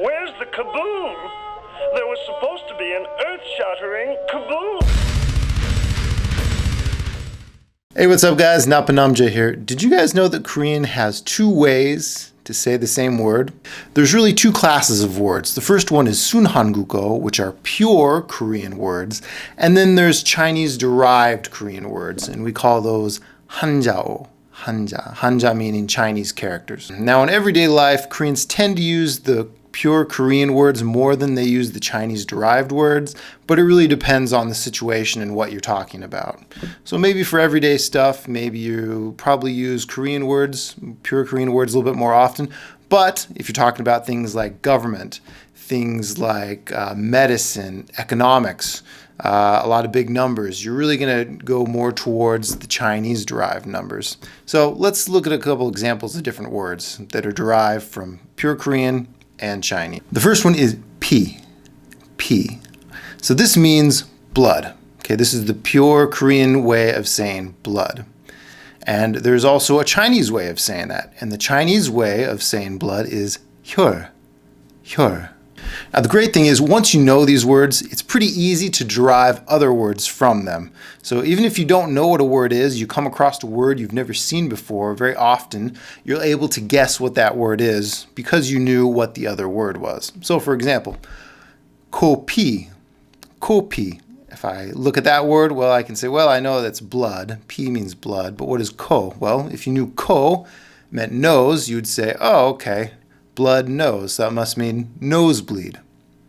Where's the kaboom? There was supposed to be an earth-shattering kaboom. Hey, what's up guys? Napanamja here. Did you guys know that Korean has two ways to say the same word? There's really two classes of words. The first one is Sunhangugo, which are pure Korean words, and then there's Chinese-derived Korean words, and we call those Hanjao. Hanja meaning Chinese characters. Now in everyday life, Koreans tend to use the pure Korean words more than they use the Chinese-derived words, but it really depends on the situation and what you're talking about. So maybe for everyday stuff, maybe you probably use Korean words, pure Korean words a little bit more often, but if you're talking about things like government, things like medicine, economics, a lot of big numbers, you're really going to go more towards the Chinese-derived numbers. So let's look at a couple examples of different words that are derived from pure Korean and Chinese. The first one is pi. So this means blood. Okay, this is the pure Korean way of saying blood. And there's also a Chinese way of saying that. And the Chinese way of saying blood is 혈. Now the great thing is once you know these words, it's pretty easy to derive other words from them. So even if you don't know what a word is, you come across a word you've never seen before, very often you're able to guess what that word is because you knew what the other word was. So for example, kopi. If I look at that word, well, I can say, well, I know that's blood. Pi means blood, but what is ko? Well, if you knew ko meant nose, you'd say, oh, okay. Blood nose, that must mean nosebleed.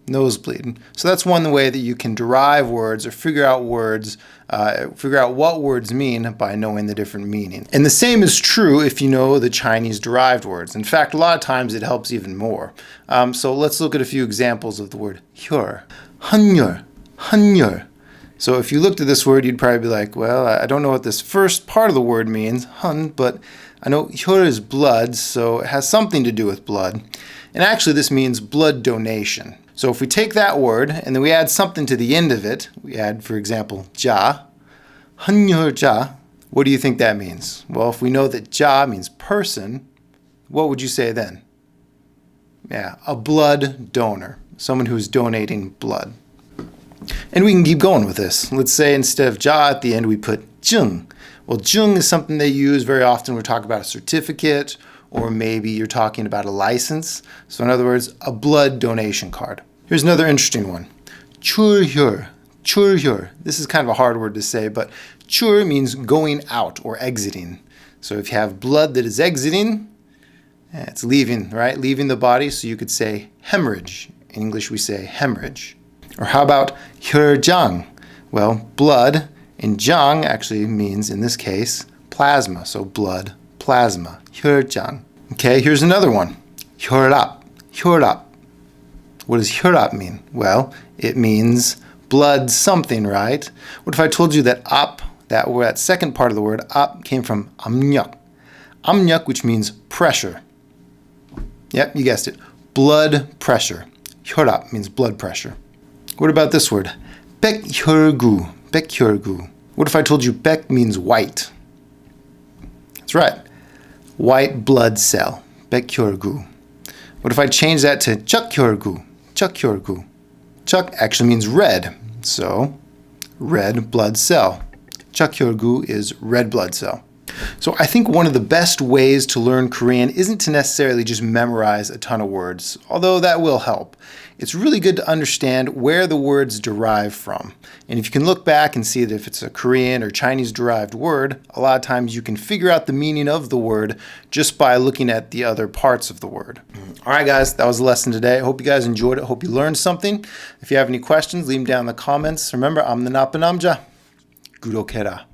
So that's one way that you can derive words or figure out words, figure out what words mean by knowing the different meaning. And the same is true if you know the Chinese derived words. In fact, a lot of times it helps even more. So let's look at a few examples of the word 혈. 한열. So if you looked at this word, you'd probably be like, well, I don't know what this first part of the word means, hun, but I know 혈 is blood, so it has something to do with blood. And actually this means blood donation. So if we take that word and then we add something to the end of it, we add, for example, 자, 한열자, what do you think that means? Well, if we know that 자 means person, what would you say then? Yeah, a blood donor, someone who's donating blood. And we can keep going with this. Let's say instead of 자 at the end, we put 증. Well, 증 is something they use very often. We're talking about a certificate, or maybe you're talking about a license. So in other words, a blood donation card. Here's another interesting one. 출혈. This is kind of a hard word to say, but 출 means going out or exiting. So if you have blood that is exiting, it's leaving, right? Leaving the body. So you could say hemorrhage. In English, we say hemorrhage. Or how about 혈장? Well, blood in 장 actually means, in this case, plasma. So blood, plasma, 혈장. Okay, here's another one. 혈압. What does 혈압 mean? Well, it means blood something, right? What if I told you that ap, that second part of the word, ap, came from 압력. 압력, which means pressure. Yep, you guessed it. Blood pressure. 혈압 means blood pressure. What about this word? 백혈구. What if I told you 백 means white? That's right. White blood cell. 백혈구. What if I change that to 적혈구? 적 actually means red. So, red blood cell. 적혈구 is red blood cell. So I think one of the best ways to learn Korean isn't to necessarily just memorize a ton of words, although that will help. It's really good to understand where the words derive from. And if you can look back and see that if it's a Korean or Chinese derived word, a lot of times you can figure out the meaning of the word just by looking at the other parts of the word. All right, guys, that was the lesson today. I hope you guys enjoyed it. Hope you learned something. If you have any questions, leave them down in the comments. Remember, I'm the Napanamja. Gurokera.